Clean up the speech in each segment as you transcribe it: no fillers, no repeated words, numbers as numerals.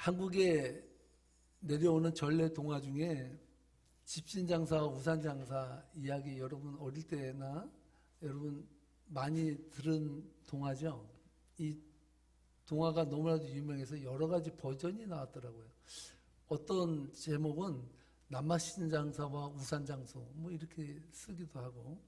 한국에 내려오는 전래 동화 중에 집신장사와 우산장사 이야기 여러분 어릴 때나 여러분 많이 들은 동화죠. 이 동화가 너무나도 유명해서 여러 가지 버전이 나왔더라고요. 어떤 제목은 남마신장사와 우산장수 뭐 이렇게 쓰기도 하고,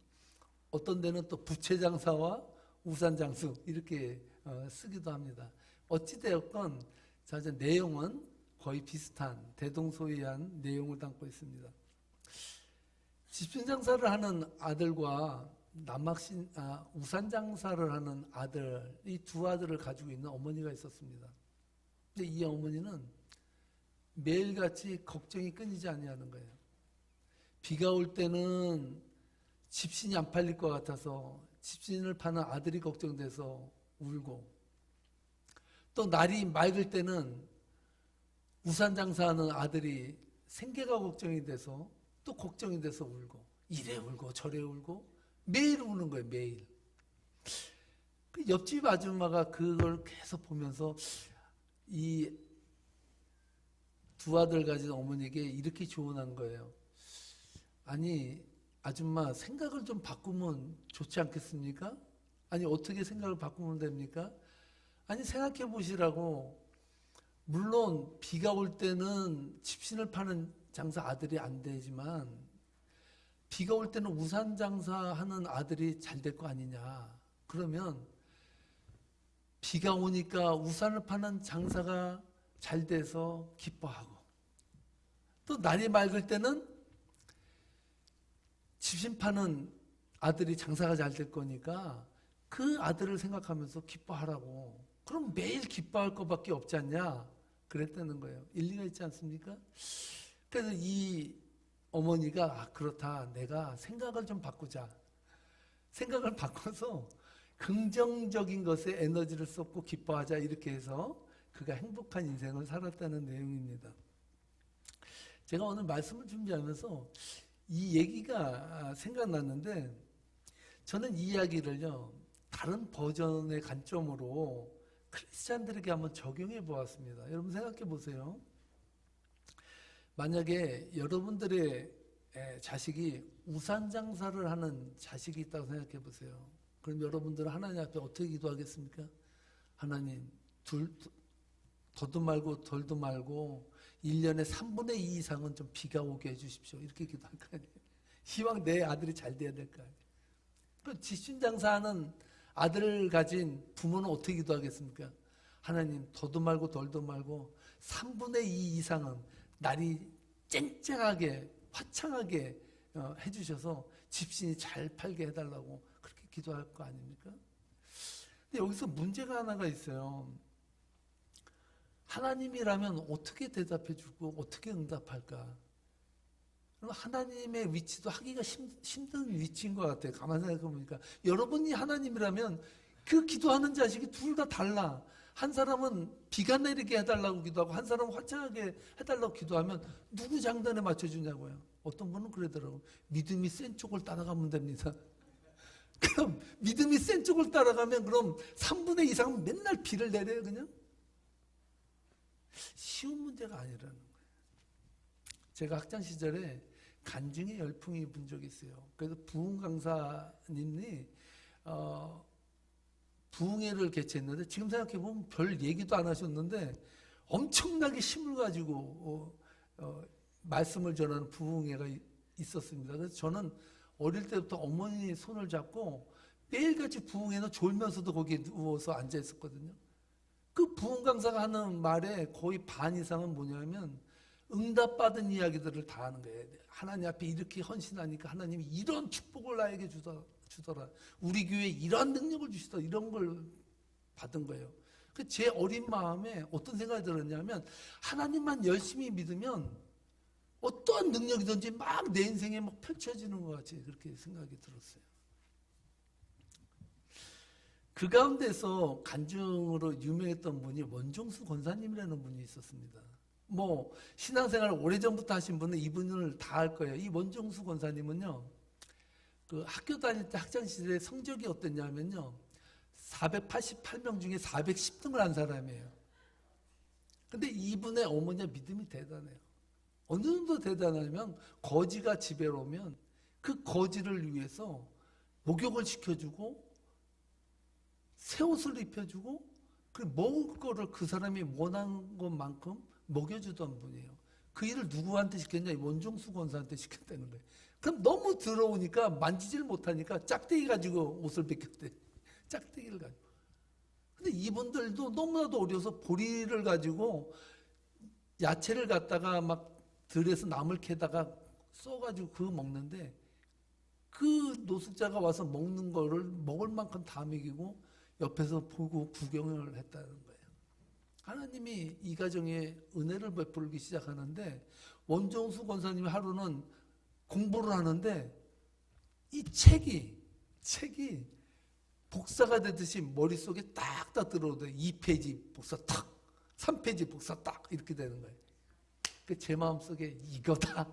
어떤 데는 또 부채장사와 우산장수 이렇게 쓰기도 합니다. 어찌되었건 자, 이제 내용은 거의 비슷한 대동소이한 내용을 담고 있습니다. 집신장사를 하는 아들과 우산장사를 하는 아들, 이 두 아들을 가지고 있는 어머니가 있었습니다. 근데 이 어머니는 매일같이 걱정이 끊이지 아니하는 거예요. 비가 올 때는 집신이 안 팔릴 것 같아서 집신을 파는 아들이 걱정돼서 울고, 또 날이 맑을 때는 우산 장사하는 아들이 생계가 걱정이 돼서 또 걱정이 돼서 울고, 이래 울고 저래 울고 매일 우는 거예요. 매일. 그 옆집 아줌마가 그걸 계속 보면서 이 두 아들 가진 어머니에게 이렇게 조언한 거예요. 아니 아줌마, 생각을 좀 바꾸면 좋지 않겠습니까? 아니 어떻게 생각을 바꾸면 됩니까? 아니 생각해 보시라고. 물론 비가 올 때는 집신을 파는 장사 아들이 안 되지만 비가 올 때는 우산 장사하는 아들이 잘 될 거 아니냐. 그러면 비가 오니까 우산을 파는 장사가 잘 돼서 기뻐하고, 또 날이 맑을 때는 집신 파는 아들이 장사가 잘 될 거니까 그 아들을 생각하면서 기뻐하라고. 그럼 매일 기뻐할 것밖에 없지 않냐? 그랬다는 거예요. 일리가 있지 않습니까? 그래서 이 어머니가 그렇다. 내가 생각을 좀 바꾸자. 생각을 바꿔서 긍정적인 것에 에너지를 쏟고 기뻐하자. 이렇게 해서 그가 행복한 인생을 살았다는 내용입니다. 제가 오늘 말씀을 준비하면서 이 얘기가 생각났는데, 저는 이 이야기를요 다른 버전의 관점으로 크리스찬들에게 한번 적용해 보았습니다. 여러분 생각해 보세요. 만약에 여러분들의 자식이 우산 장사를 하는 자식이 있다고 생각해 보세요. 그럼 여러분들은 하나님 앞에 어떻게 기도하겠습니까? 하나님, 더도 말고 덜도 말고 1년에 3분의 2 이상은 좀 비가 오게 해주십시오. 이렇게 기도할 거 아니에요. 이왕 내 아들이 잘 돼야 될 거 아니에요. 그 집신장사하는 아들을 가진 부모는 어떻게 기도하겠습니까? 하나님, 더도 말고 덜도 말고 3분의 2 이상은 날이 쨍쨍하게 화창하게 해주셔서 집신이 잘 팔게 해달라고 그렇게 기도할 거 아닙니까? 근데 여기서 문제가 하나가 있어요. 하나님이라면 어떻게 대답해주고 어떻게 응답할까? 하나님의 위치도 하기가 힘든 위치인 것 같아요. 가만히 생각해보니까 여러분이 하나님이라면 그 기도하는 자식이 둘 다 달라. 한 사람은 비가 내리게 해달라고 기도하고 한 사람은 화창하게 해달라고 기도하면 누구 장단에 맞춰주냐고요. 어떤 분은 그러더라고요. 믿음이 센 쪽을 따라가면 됩니다. 그럼 믿음이 센 쪽을 따라가면 그럼 3분의 2 이상은 맨날 비를 내려요. 그냥 쉬운 문제가 아니라는 거예요. 제가 학창 시절에 간증의 열풍이 분 적이 있어요. 그래서 부흥 강사님이 부흥회를 개최했는데, 지금 생각해보면 별 얘기도 안 하셨는데 엄청나게 힘을 가지고 말씀을 전하는 부흥회가 있었습니다. 그래서 저는 어릴 때부터 어머니 손을 잡고 매일같이 부흥회는 졸면서도 거기에 누워서 앉아 있었거든요. 그 부흥 강사가 하는 말에 거의 반 이상은 뭐냐면 응답받은 이야기들을 다 하는 거예요. 하나님 앞에 이렇게 헌신하니까 하나님이 이런 축복을 나에게 주더라. 우리 교회에 이런 능력을 주시더라. 이런 걸 받은 거예요. 제 어린 마음에 어떤 생각이 들었냐면, 하나님만 열심히 믿으면 어떠한 능력이든지 막 내 인생에 막 펼쳐지는 것 같이 그렇게 생각이 들었어요. 그 가운데서 간증으로 유명했던 분이 원종수 권사님이라는 분이 있었습니다. 뭐 신앙생활을 오래전부터 하신 분은 이분을 다 알 거예요. 이 원종수 권사님은요, 그 학교 다닐 때 학창시절에 성적이 어땠냐면요, 488명 중에 410등을 한 사람이에요. 근데 이분의 어머니의 믿음이 대단해요. 어느 정도 대단하냐면 거지가 집에 오면 그 거지를 위해서 목욕을 시켜주고 새 옷을 입혀주고 그리고 먹을 거를 그 사람이 원하는 것만큼 먹여주던 분이에요. 그 일을 누구한테 시켰냐? 원종수 권사한테 시켰다는 거예요. 그럼 너무 더러우니까 만지질 못하니까 짝대기 가지고 옷을 벗겼대. 짝대기를 가지고. 근데 이분들도 너무나도 어려서 보리를 가지고 야채를 갖다가 막 들에서 나물 캐다가 써가지고 그거 먹는데 그 노숙자가 와서 먹는 거를 먹을 만큼 다 먹이고 옆에서 보고 구경을 했다는 거예요. 하나님이 이 가정에 은혜를 베풀기 시작하는데 원종수 권사님이 하루는 공부를 하는데 이 책이 복사가 되듯이 머릿속에 딱딱 들어오더니 2페이지 복사 탁, 3페이지 복사 딱 이렇게 되는 거예요. 제 마음속에 이거다.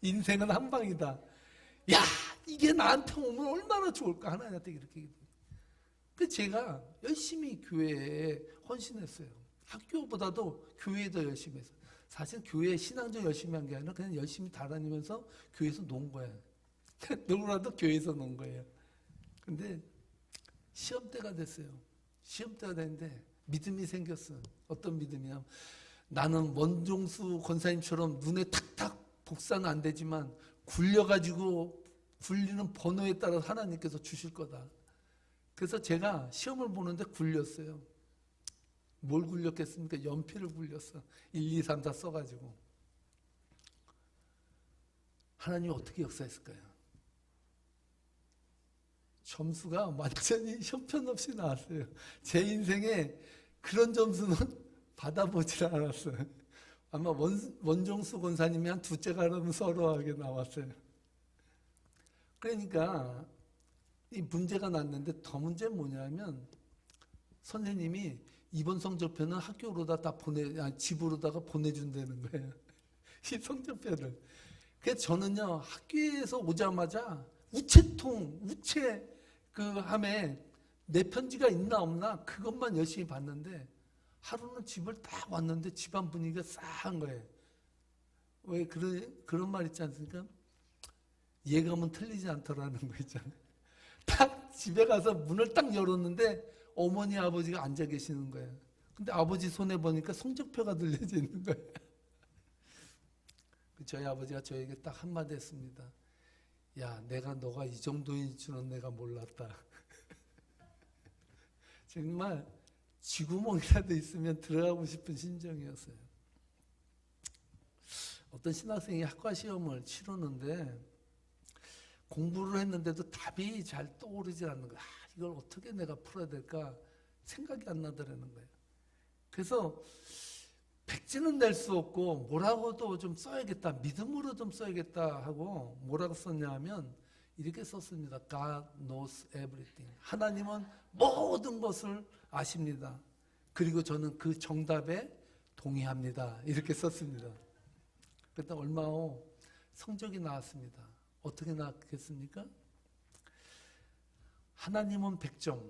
인생은 한 방이다. 야, 이게 나한테 오면 얼마나 좋을까. 하나님한테 이렇게. 그래서 제가 열심히 교회에 헌신했어요. 학교보다도 교회에 더 열심히 했어요. 사실 교회에 신앙적 열심히 한 게 아니라 그냥 열심히 다니면서 교회에서 논 거예요. 누구라도 교회에서 논 거예요. 근데 시험 때가 됐어요. 시험 때가 됐는데 믿음이 생겼어요. 어떤 믿음이냐? 나는 원종수 권사님처럼 눈에 탁탁 복사는 안 되지만 굴려가지고 굴리는 번호에 따라 하나님께서 주실 거다. 그래서 제가 시험을 보는데 굴렸어요. 뭘 굴렸겠습니까? 연필을 굴렸어. 1, 2, 3, 4 써가지고. 하나님이 어떻게 역사했을까요? 점수가 완전히 형편없이 나왔어요. 제 인생에 그런 점수는 받아보질 않았어요. 아마 원종수 권사님이 한 두째 가려면 서러하게 나왔어요. 그러니까 이 문제가 났는데 더 문제는 뭐냐면 선생님이 이번 성적표는 학교로다 다 집으로다가 보내준다는 거예요. 이 성적표를. 그래서 저는요 학교에서 오자마자 우체 함에 내 편지가 있나 없나 그것만 열심히 봤는데 하루는 집을 딱 왔는데 집안 분위기가 싸한 거예요. 왜 그런 말 있지 않습니까? 예감은 틀리지 않더라는 거 있잖아요. 딱 집에 가서 문을 딱 열었는데 어머니 아버지가 앉아 계시는 거예요. 근데 아버지 손에 보니까 성적표가 들려져 있는 거예요. 저희 아버지가 저에게 딱 한마디 했습니다. 야, 너가 이 정도인 줄은 내가 몰랐다. 정말 쥐구멍이라도 있으면 들어가고 싶은 심정이었어요. 어떤 신학생이 학과 시험을 치르는데 공부를 했는데도 답이 잘 떠오르지 않는 거야. 이걸 어떻게 내가 풀어야 될까 생각이 안 나더라는 거예요. 그래서 백지는 낼 수 없고 뭐라고도 좀 써야겠다. 믿음으로 좀 써야겠다 하고 뭐라고 썼냐 하면 이렇게 썼습니다. God knows everything. 하나님은 모든 것을 아십니다. 그리고 저는 그 정답에 동의합니다. 이렇게 썼습니다. 그랬더니 얼마 후 성적이 나왔습니다. 어떻게 나왔겠습니까? 하나님은 100점,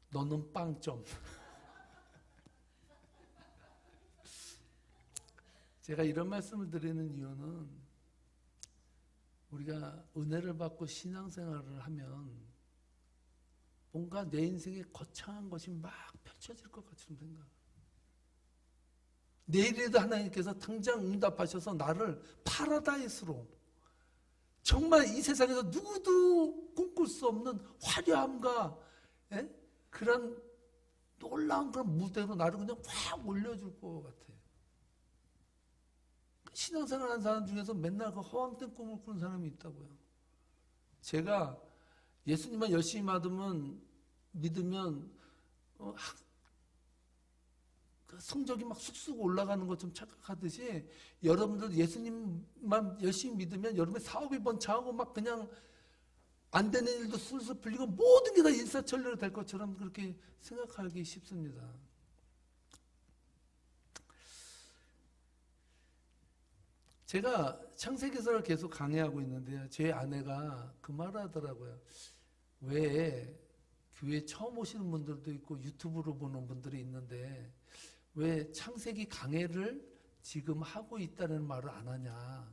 너는 빵점. 제가 이런 말씀을 드리는 이유는 우리가 은혜를 받고 신앙생활을 하면 뭔가 내 인생에 거창한 것이 막 펼쳐질 것 같은 생각. 내일에도 하나님께서 당장 응답하셔서 나를 파라다이스로 정말 이 세상에서 누구도 꿈꿀 수 없는 화려함과 그런 놀라운 그런 무대로 나를 그냥 확 올려줄 것 같아요. 신앙생활 하는 사람 중에서 맨날 그 허황된 꿈을 꾸는 사람이 있다고요. 제가 예수님만 열심히 믿으면 그 성적이 막 쑥쑥 올라가는 것좀 착각하듯이 여러분들 예수님만 열심히 믿으면 여러분의 사업이 번창하고 막 그냥 안 되는 일도 술술 풀리고 모든 게 다 일사천리로 될 것처럼 그렇게 생각하기 쉽습니다. 제가 창세기서를 계속 강의하고 있는데요. 제 아내가 그 말을 하더라고요. 왜 교회 처음 오시는 분들도 있고 유튜브로 보는 분들이 있는데 왜 창세기 강해를 지금 하고 있다는 말을 안 하냐.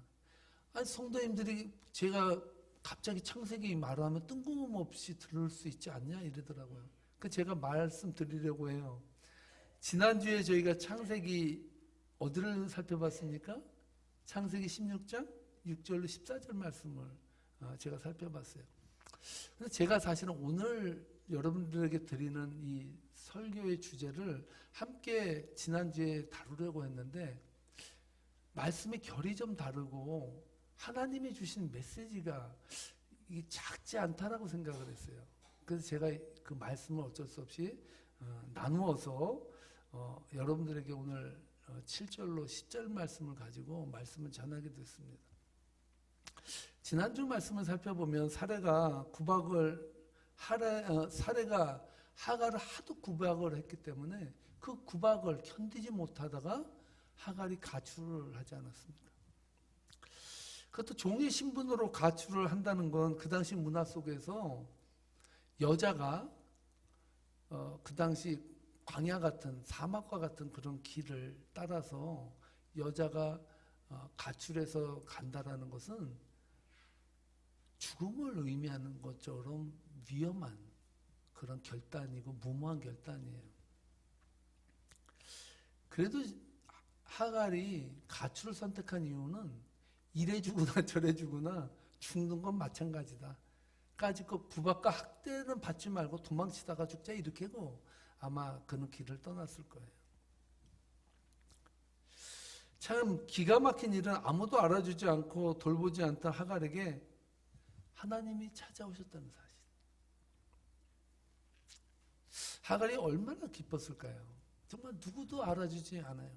아니, 성도님들이 제가 갑자기 창세기 말을 하면 뜬금없이 들을 수 있지 않냐 이러더라고요. 그 제가 말씀드리려고 해요. 지난주에 저희가 창세기 어디를 살펴봤습니까? 창세기 16장 6절로 14절 말씀을 제가 살펴봤어요. 그래서 제가 사실은 오늘 여러분들에게 드리는 이 설교의 주제를 함께 지난주에 다루려고 했는데 말씀의 결이 좀 다르고 하나님이 주신 메시지가 이게 작지 않다라고 생각을 했어요. 그래서 제가 그 말씀을 어쩔 수 없이 나누어서 여러분들에게 오늘 7절로 10절 말씀을 가지고 말씀을 전하게 됐습니다. 지난주 말씀을 살펴보면 사례가 하갈을 하도 구박을 했기 때문에 그 구박을 견디지 못하다가 하갈이 가출을 하지 않았습니까? 그것도 종의 신분으로 가출을 한다는 건 그 당시 문화 속에서 여자가 그 당시 광야 같은 사막과 같은 그런 길을 따라서 여자가 가출해서 간다라는 것은 죽음을 의미하는 것처럼 위험한 그런 결단이고 무모한 결단이에요. 그래도 하갈이 가출을 선택한 이유는 이래 주거나 저래 주거나 죽는 건 마찬가지다. 까짓 거 구박과 학대는 받지 말고 도망치다가 죽자 이렇게고 아마 그는 길을 떠났을 거예요. 참 기가 막힌 일은 아무도 알아주지 않고 돌보지 않던 하갈에게 하나님이 찾아오셨다는 사실. 하갈이 얼마나 기뻤을까요? 정말 누구도 알아주지 않아요.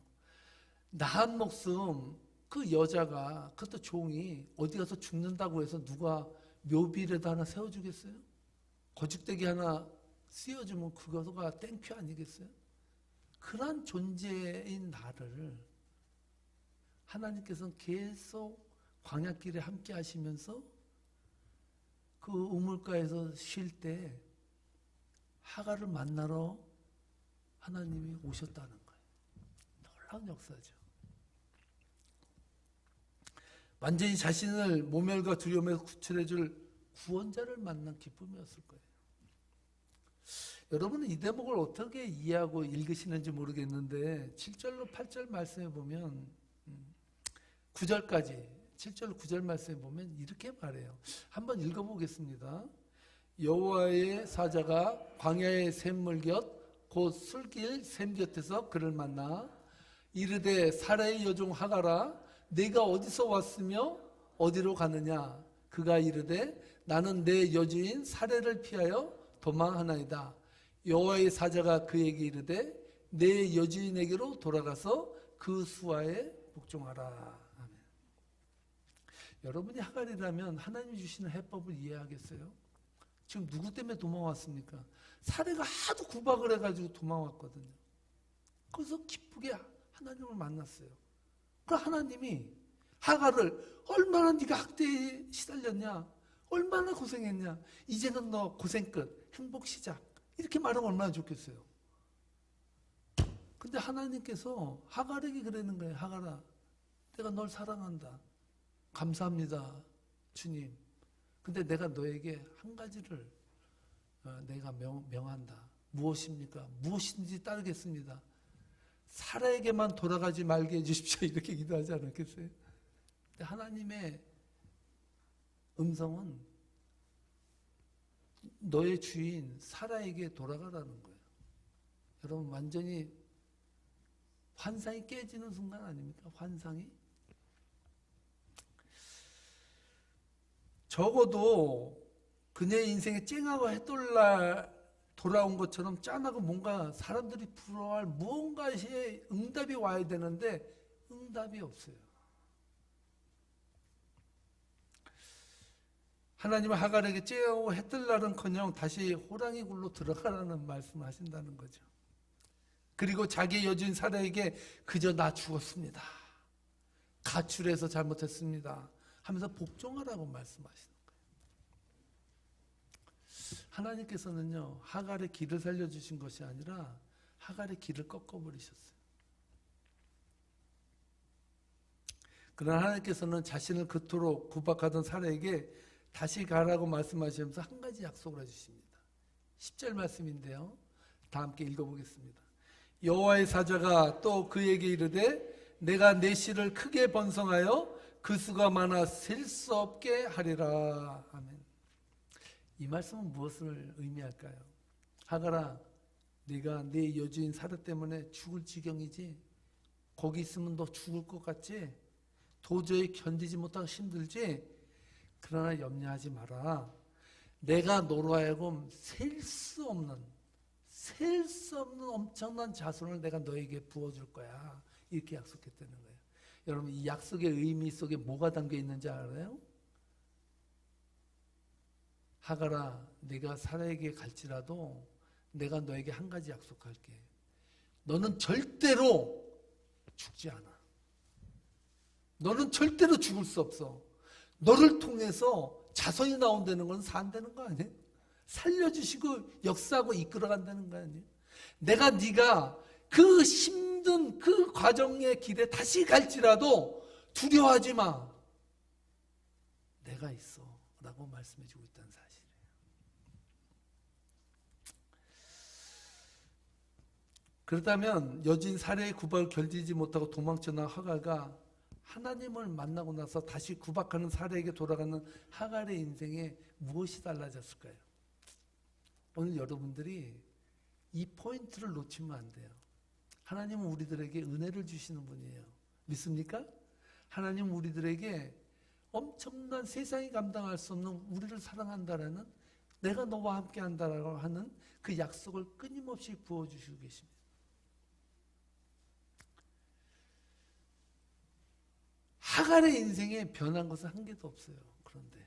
나한 목숨 그 여자가 그것도 종이 어디 가서 죽는다고 해서 누가 묘비라도 하나 세워주겠어요? 거죽대기 하나 씌워주면 그거가 땡큐 아니겠어요? 그러한 존재인 나를 하나님께서는 계속 광야길에 함께 하시면서 그 우물가에서 쉴 때 하갈을 만나러 하나님이 오셨다는 거예요. 놀라운 역사죠. 완전히 자신을 모멸과 두려움에서 구출해줄 구원자를 만난 기쁨이었을 거예요. 여러분은 이 대목을 어떻게 이해하고 읽으시는지 모르겠는데 7절로 8절 말씀에 보면 9절까지 7절 9절 말씀에 보면 이렇게 말해요. 한번 읽어보겠습니다. 여호와의 사자가 광야의 샘물 곁 곧 술길 샘 곁에서 그를 만나 이르되 사라의 여종 하갈아 네가 어디서 왔으며 어디로 가느냐. 그가 이르되 나는 내 여주인 사례를 피하여 도망하나이다. 여호와의 사자가 그에게 이르되 내 여주인에게로 돌아가서 그 수하에 복종하라. 아멘. 여러분이 하갈이라면 하나님이 주시는 해법을 이해하겠어요? 지금 누구 때문에 도망왔습니까? 사례가 하도 구박을 해가지고 도망왔거든요. 그래서 기쁘게 하나님을 만났어요. 그 하나님이 하갈을 얼마나 네가 학대에 시달렸냐, 얼마나 고생했냐, 이제는 너 고생 끝, 행복 시작, 이렇게 말하면 얼마나 좋겠어요. 근데 하나님께서 하갈에게 그러는 거예요. 하갈아, 내가 널 사랑한다. 감사합니다, 주님. 근데 내가 너에게 한 가지를 내가 명한다. 무엇입니까? 무엇인지 따르겠습니다. 사라에게만 돌아가지 말게 해주십시오. 이렇게 기도하지 않았겠어요? 근데 하나님의 음성은 너의 주인 사라에게 돌아가라는 거예요. 여러분 완전히 환상이 깨지는 순간 아닙니까? 환상이? 적어도 그녀의 인생에 쨍하고 해돌날 돌아온 것처럼 짠하고 뭔가 사람들이 부러워할 무언가의 응답이 와야 되는데 응답이 없어요. 하나님은 하갈에게 쨍하고 해뜰날은커녕 다시 호랑이 굴로 들어가라는 말씀을 하신다는 거죠. 그리고 자기 여주인 사라에게 그저 나 죽었습니다. 가출해서 잘못했습니다. 하면서 복종하라고 말씀하시는 거예요. 하나님께서는요, 하갈의 길을 살려주신 것이 아니라 하갈의 길을 꺾어버리셨어요. 그러나 하나님께서는 자신을 그토록 구박하던 사라에게 다시 가라고 말씀하시면서 한 가지 약속을 해주십니다. 10절 말씀인데요. 다 함께 읽어보겠습니다. 여호와의 사자가 또 그에게 이르되 내가 내 씨를 크게 번성하여 그 수가 많아 셀 수 없게 하리라. 아멘. 이 말씀은 무엇을 의미할까요? 하갈아, 네가 네 여주인 사라 때문에 죽을 지경이지? 거기 있으면 너 죽을 것 같지? 도저히 견디지 못하고 힘들지? 그러나 염려하지 마라. 내가 너로 하여금 셀 수 없는 엄청난 자손을 내가 너에게 부어줄 거야. 이렇게 약속했다는 거예요. 여러분, 이 약속의 의미 속에 뭐가 담겨 있는지 알아요? 하갈아, 네가 사라에게 갈지라도 내가 너에게 한 가지 약속할게. 너는 절대로 죽지 않아. 너는 절대로 죽을 수 없어. 너를 통해서 자손이 나온다는 건 산다는 거 아니에요? 살려주시고 역사하고 이끌어간다는 거 아니에요? 내가 네가 그 힘든 그 과정의 길에 다시 갈지라도 두려워하지 마. 내가 있어 라고 말씀해주고 있다는 사실이에요. 그렇다면 여주인 사라의 구박을 견디지 못하고 도망쳐 나온 하갈과 하나님을 만나고 나서 다시 구박하는 사라에게 돌아가는 하갈의 인생에 무엇이 달라졌을까요? 오늘 여러분들이 이 포인트를 놓치면 안 돼요. 하나님은 우리들에게 은혜를 주시는 분이에요. 믿습니까? 하나님은 우리들에게 엄청난 세상이 감당할 수 없는 우리를 사랑한다라는, 내가 너와 함께 한다라고 하는 그 약속을 끊임없이 부어주시고 계십니다. 하갈의 인생에 변한 것은 한 개도 없어요. 그런데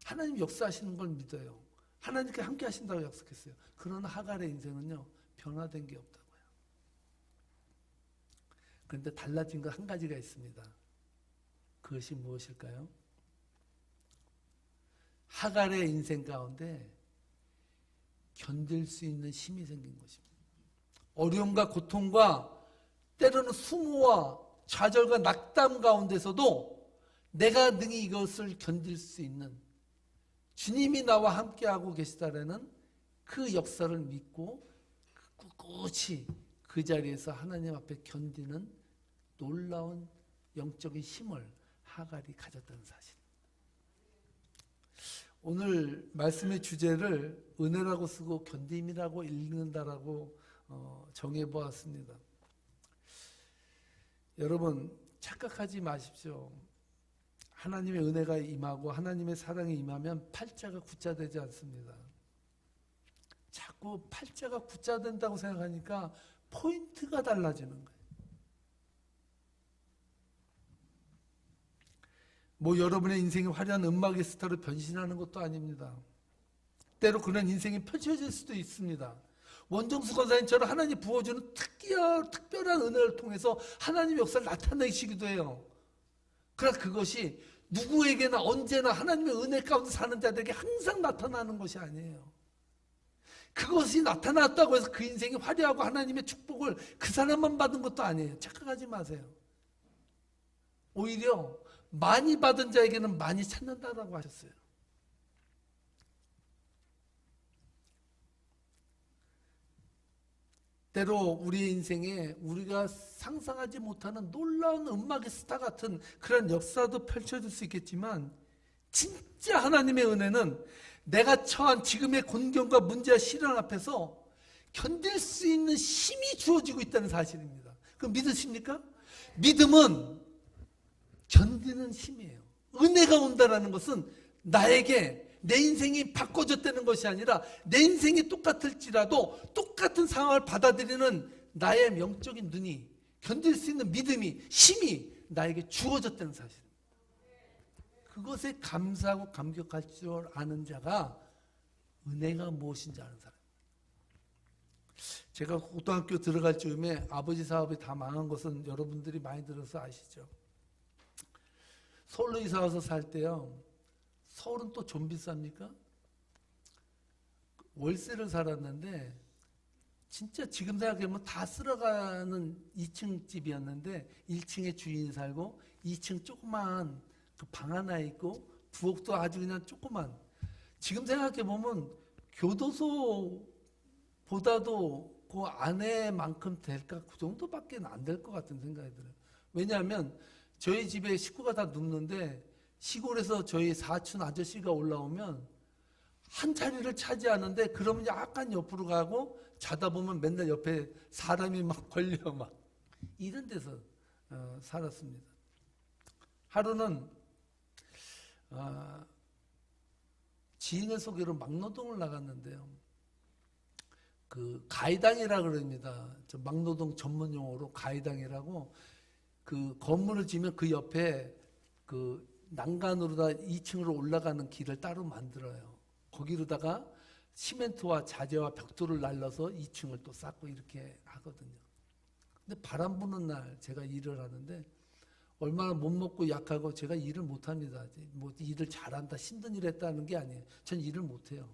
하나님 역사하시는 걸 믿어요. 하나님께 함께 하신다고 약속했어요. 그러나 하갈의 인생은요, 변화된 게 없다고요. 그런데 달라진 것 한 가지가 있습니다. 그것이 무엇일까요? 하갈의 인생 가운데 견딜 수 있는 힘이 생긴 것입니다. 어려움과 고통과 때로는 수모와 좌절과 낙담 가운데서도 내가 능히 이것을 견딜 수 있는, 주님이 나와 함께하고 계시다라는 그 역사를 믿고 꿋꿋이 그 자리에서 하나님 앞에 견디는 놀라운 영적인 힘을 하갈이 가졌다는 사실. 오늘 말씀의 주제를 은혜라고 쓰고 견딤이라고 읽는다라고 정해보았습니다. 여러분, 착각하지 마십시오. 하나님의 은혜가 임하고 하나님의 사랑이 임하면 팔자가 굳자되지 않습니다. 자꾸 팔자가 굳자된다고 생각하니까 포인트가 달라지는 거예요. 뭐 여러분의 인생이 화려한 음악의 스타로 변신하는 것도 아닙니다. 때로 그런 인생이 펼쳐질 수도 있습니다. 원정수 권사님처럼 하나님 부어주는 특별한 은혜를 통해서 하나님의 역사를 나타내시기도 해요. 그러나 그것이 누구에게나 언제나 하나님의 은혜 가운데 사는 자들에게 항상 나타나는 것이 아니에요. 그것이 나타났다고 해서 그 인생이 화려하고 하나님의 축복을 그 사람만 받은 것도 아니에요. 착각하지 마세요. 오히려 많이 받은 자에게는 많이 찾는다라고 하셨어요. 때로 우리의 인생에 우리가 상상하지 못하는 놀라운 음악의 스타 같은 그런 역사도 펼쳐질 수 있겠지만, 진짜 하나님의 은혜는 내가 처한 지금의 곤경과 문제와 시련 앞에서 견딜 수 있는 힘이 주어지고 있다는 사실입니다. 그럼 믿으십니까? 믿음은 견디는 힘이에요. 은혜가 온다는 것은 나에게 내 인생이 바꿔졌다는 것이 아니라 내 인생이 똑같을지라도 똑같은 상황을 받아들이는 나의 영적인 눈이, 견딜 수 있는 믿음이, 힘이 나에게 주어졌다는 사실. 그것에 감사하고 감격할 줄 아는 자가 은혜가 무엇인지 아는 사람. 제가 고등학교 들어갈 즈음에 아버지 사업이 다 망한 것은 여러분들이 많이 들어서 아시죠? 서울로 이사 와서 살 때요, 서울은 또 좀 비쌉니까? 월세를 살았는데 진짜 지금 생각해보면 다 쓸어가는 2층 집이었는데 1층에 주인이 살고 2층 조그만 그 방 하나 있고 부엌도 아주 그냥 조그만. 지금 생각해보면 교도소보다도 그 안에만큼 될까? 그 정도밖에 안 될 것 같은 생각이 들어요. 왜냐하면 저희 집에 식구가 다 눕는데 시골에서 저희 사촌 아저씨가 올라오면 한 자리를 차지하는데 그러면 약간 옆으로 가고 자다 보면 맨날 옆에 사람이 막 걸려 막 이런 데서 살았습니다. 하루는 지인의 소개로 막노동을 나갔는데요. 그 가이당이라 그럽니다. 저 막노동 전문 용어로 가이당이라고 그 건물을 지면 그 옆에 그 난간으로다 2층으로 올라가는 길을 따로 만들어요. 거기로다가 시멘트와 자재와 벽돌을 날라서 2층을 또 쌓고 이렇게 하거든요. 근데 바람 부는 날 제가 일을 하는데 얼마나 못 먹고 약하고 제가 일을 못 합니다. 뭐 일을 잘한다, 힘든 일 했다는 게 아니에요. 전 일을 못 해요.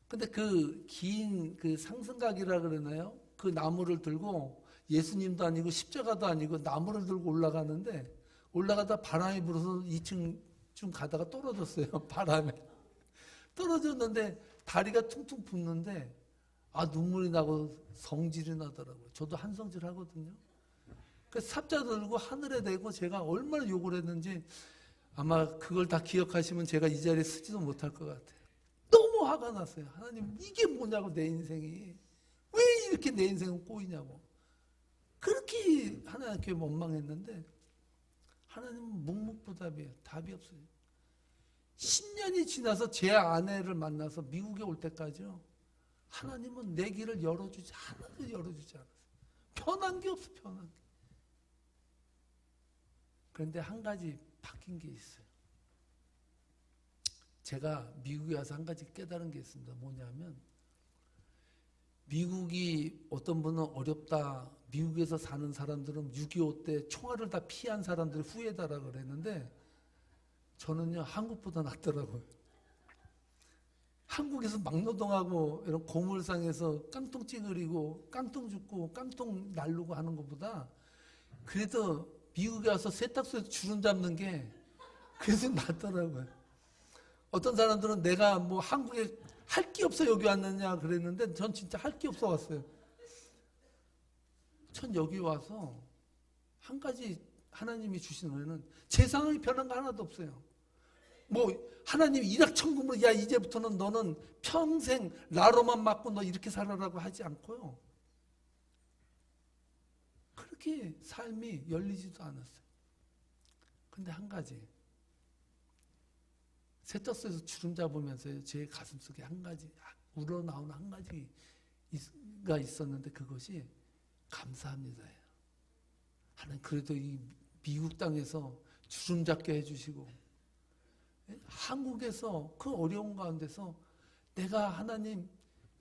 근데 그 긴 그 상승각이라 그러나요? 그 나무를 들고 예수님도 아니고 십자가도 아니고 나무를 들고 올라가는데 올라가다 바람이 불어서 2층쯤 가다가 떨어졌어요. 바람에. 떨어졌는데 다리가 퉁퉁 붓는데 눈물이 나고 성질이 나더라고요. 저도 한성질 하거든요. 그래서 삽자 들고 하늘에 대고 제가 얼마나 욕을 했는지 아마 그걸 다 기억하시면 제가 이 자리에 쓰지도 못할 것 같아요. 너무 화가 났어요. 하나님 이게 뭐냐고 내 인생이. 왜 이렇게 내 인생은 꼬이냐고. 그렇게 하나님께 원망했는데 하나님은 묵묵부답이에요. 답이 없어요. 10년이 지나서 제 아내를 만나서 미국에 올 때까지요. 하나님은 내 길을 열어주지 하나도 열어주지 않았어요. 편한 게 없어 편한 게. 그런데 한 가지 바뀐 게 있어요. 제가 미국에 와서 한 가지 깨달은 게 있습니다. 뭐냐면 미국이 어떤 분은 어렵다. 미국에서 사는 사람들은 6.25 때 총알을 다 피한 사람들이 후예다라고 그랬는데 저는요 한국보다 낫더라고요. 한국에서 막노동하고 이런 고물상에서 깡통 찌그리고 깡통 죽고 깡통 날르고 하는 것보다 그래도 미국에 와서 세탁소에서 주름 잡는 게 그래서 낫더라고요. 어떤 사람들은 내가 뭐 한국에 할 게 없어 여기 왔느냐 그랬는데 전 진짜 할 게 없어 왔어요. 전 여기 와서 한 가지 하나님이 주신 은혜는 제 상황이 변한 거 하나도 없어요. 뭐 하나님이 일확천금으로 야 이제부터는 너는 평생 라로만 맞고 너 이렇게 살아라고 하지 않고요. 그렇게 삶이 열리지도 않았어요. 근데 한 가지 세탁소에서 주름 잡으면서 제 가슴속에 한 가지 우러나오는 한 가지가 있었는데 그것이 감사합니다예요. 하나님 그래도 이 미국 땅에서 주름 잡게 해주시고 한국에서 그 어려운 가운데서 내가 하나님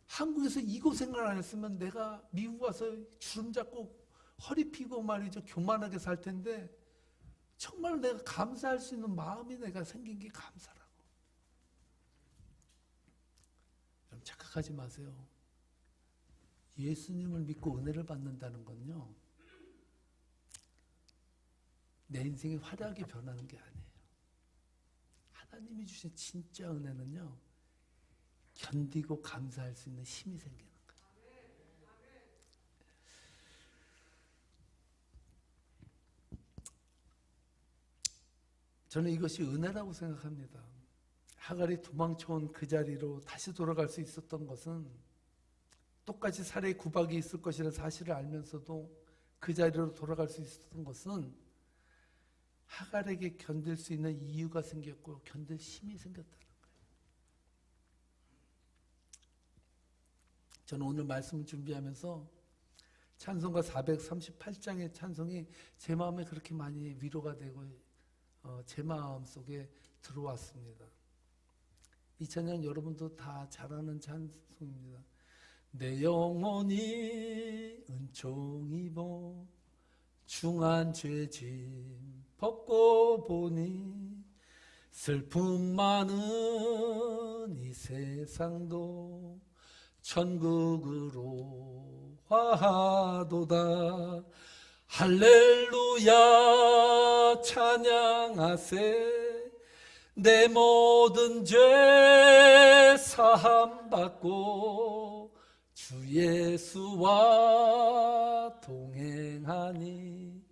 한국에서 이 고생을 안 했으면 내가 미국 와서 주름 잡고 허리 피고 말이죠 교만하게 살 텐데 정말 내가 감사할 수 있는 마음이 내가 생긴 게 감사라고. 여러분 착각하지 마세요. 예수님을 믿고 은혜를 받는다는 건요 내 인생이 화려하게 변하는 게 아니에요. 하나님이 주신 진짜 은혜는요 견디고 감사할 수 있는 힘이 생기는 거예요. 저는 이것이 은혜라고 생각합니다. 하갈이 도망쳐온 그 자리로 다시 돌아갈 수 있었던 것은 똑같이 살해 구박이 있을 것이라는 사실을 알면서도 그 자리로 돌아갈 수 있었던 것은 하갈에게 견딜 수 있는 이유가 생겼고 견딜 힘이 생겼다는 거예요. 저는 오늘 말씀을 준비하면서 찬송가 438장의 찬송이 제 마음에 그렇게 많이 위로가 되고 제 마음 속에 들어왔습니다. 이 찬양 여러분도 다 잘 아는 찬송입니다. 내 영혼이 은총 입어 중한 죄짐 벗고 보니 슬픔 많은 이 세상도 천국으로 화하도다. 할렐루야 찬양하세. 내 모든 죄 사함받고 주 예수와 동행하니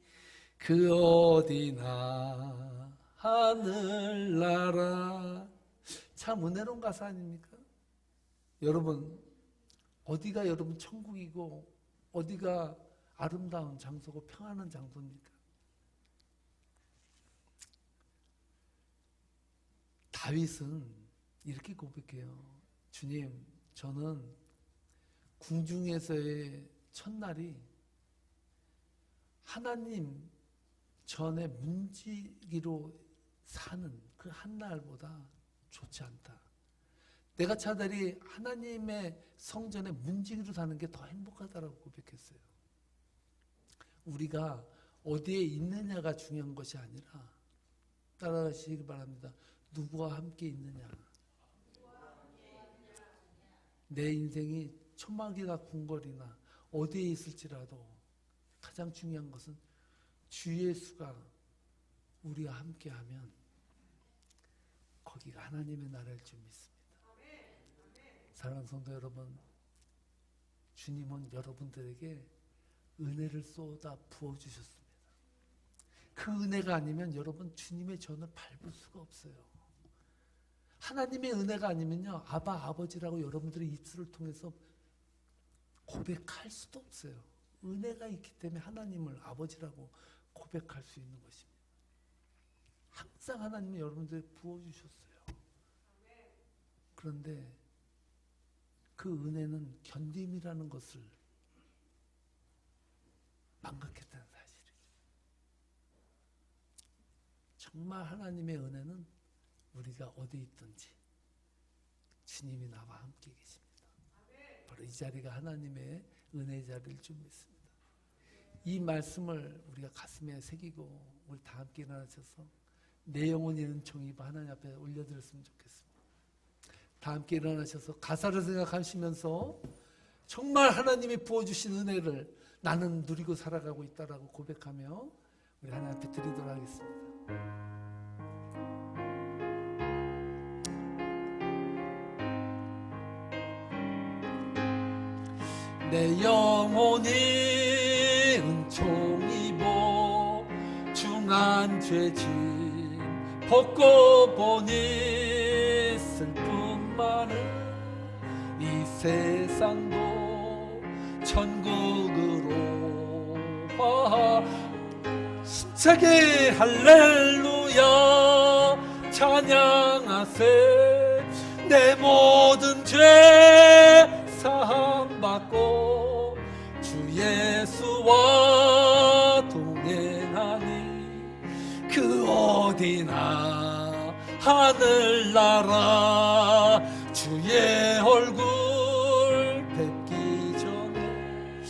그 어디나 하늘나라. 참 은혜로운 가사 아닙니까? 여러분, 어디가 여러분 천국이고 어디가 아름다운 장소고 평안한 장소입니까? 다윗은 이렇게 고백해요. 주님, 저는 궁중에서의 첫날이 하나님 전에 문지기로 사는 그 한날보다 좋지 않다. 내가 차라리 하나님의 성전에 문지기로 사는 게 더 행복하다라고 고백했어요. 우리가 어디에 있느냐가 중요한 것이 아니라, 따라하시기 바랍니다. 누구와 함께 있느냐. 내 인생이 초막이나 궁궐이나 어디에 있을지라도 가장 중요한 것은 주 예수가 우리와 함께하면 거기가 하나님의 나라일 줄 믿습니다. 사랑하는 성도 여러분, 주님은 여러분들에게 은혜를 쏟아 부어주셨습니다. 그 은혜가 아니면 여러분 주님의 전을 밟을 수가 없어요. 하나님의 은혜가 아니면요, 아버지라고 여러분들의 입술을 통해서 고백할 수도 없어요. 은혜가 있기 때문에 하나님을 아버지라고 고백할 수 있는 것입니다. 항상 하나님이 여러분들에게 부어주셨어요. 그런데 그 은혜는 견딤이라는 것을 망각했다는 사실이죠. 정말 하나님의 은혜는 우리가 어디 있든지 주님이 나와 함께 계십니다. 바로 이 자리가 하나님의 은혜의 자리일 줄 믿습니다. 이 말씀을 우리가 가슴에 새기고 우리 다 함께 일어나셔서 내 영혼이 은총이 하나님 앞에 올려드렸으면 좋겠습니다. 다 함께 일어나셔서 가사를 생각하시면서 정말 하나님이 부어주신 은혜를 나는 누리고 살아가고 있다라고 고백하며 우리 하나님 앞에 드리도록 하겠습니다. 내 영혼이 은총 입어 중한 죄짐 벗고 보니 슬픔 많은 이 세상도 천국으로 힘차게 할렐루야 찬양하세. 내 모든 죄 사함받고 주 예수와 동행하니 그 어디나 하늘나라. 주의 얼굴 뵙기 전에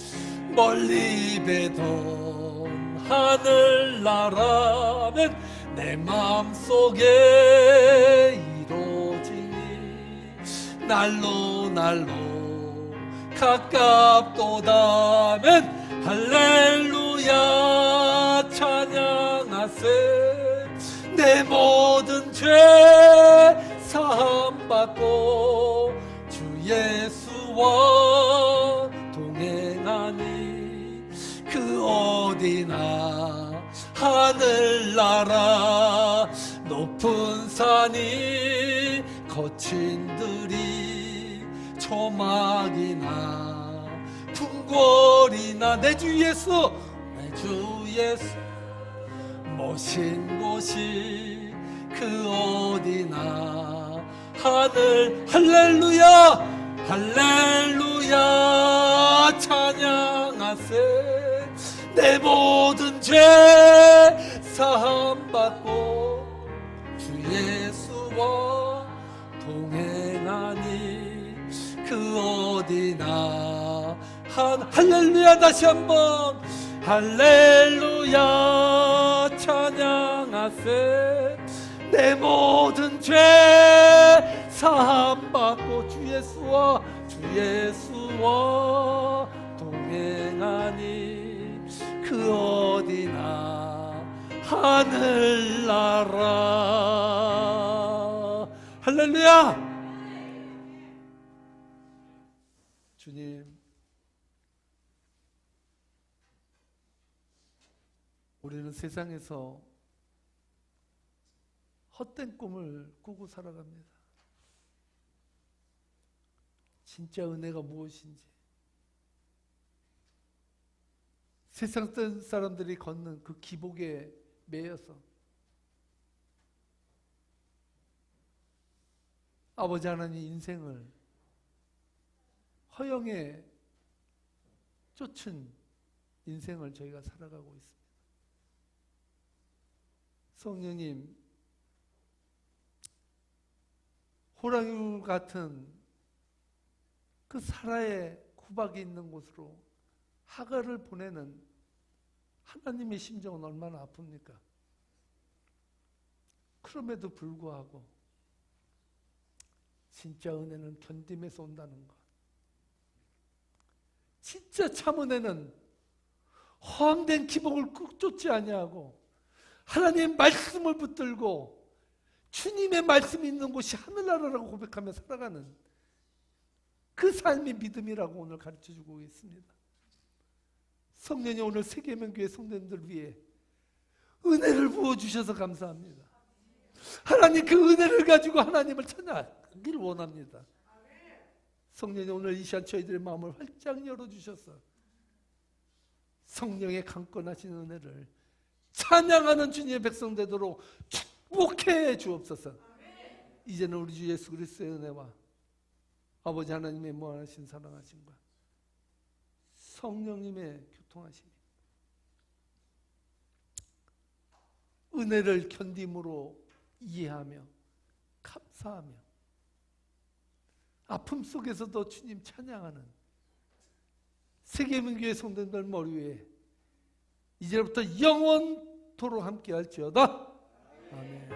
멀리 뵈던 하늘나라는 내 마음속에 이루어지니 날로 가깝도다면 할렐루야 찬양하세. 내 모든 죄 사함받고 주 예수와 동행하니 그 어디나 하늘나라. 높은 산이 거친 들이 초막이나 궁궐이나 내 주 예수 모신 곳이 그 어디나 하늘. 할렐루야 찬양하세. 내 모든 죄 사함받고 주 예수와 동행하니 그 어디나 할렐루야. 다시 한번 할렐루야 찬양하세. 내 모든 죄 사함받고 주 주 예수와 동행하니 그 어디나 하늘나라. 할렐루야. 주님, 우리는 세상에서 헛된 꿈을 꾸고 살아갑니다. 진짜 은혜가 무엇인지, 세상 사람들이 걷는 그 기복에 매여서 아버지 하나님 인생을 허영에 쫓은 인생을 저희가 살아가고 있습니다. 성령님, 호랑이 같은 그 사라의 구박이 있는 곳으로 하갈을 보내는 하나님의 심정은 얼마나 아픕니까? 그럼에도 불구하고 진짜 은혜는 견딤에서 온다는 것. 진짜 참 은혜는 허황된 기복을 쫓지 아니하고 하나님의 말씀을 붙들고 주님의 말씀이 있는 곳이 하늘나라라고 고백하며 살아가는 그 삶이 믿음이라고 오늘 가르쳐주고 있습니다. 성령님, 오늘 세계명교회 성도님들 위해 은혜를 부어주셔서 감사합니다. 하나님, 그 은혜를 가지고 하나님을 찬양하길 원합니다. 성령님, 오늘 이 시간 저희들의 마음을 활짝 열어주셔서 성령의 강권하신 은혜를 찬양하는 주님의 백성 되도록 축복해 주옵소서. 이제는 우리 주 예수 그리스도의 은혜와 아버지 하나님의 무한하신 사랑하심과 성령님의 교통하심이 은혜를 견딤으로 이해하며 감사하며 아픔 속에서도 주님 찬양하는 세계민교회 성도들 머리 위에 이제부터 영원토록 함께 할지어다. 아멘.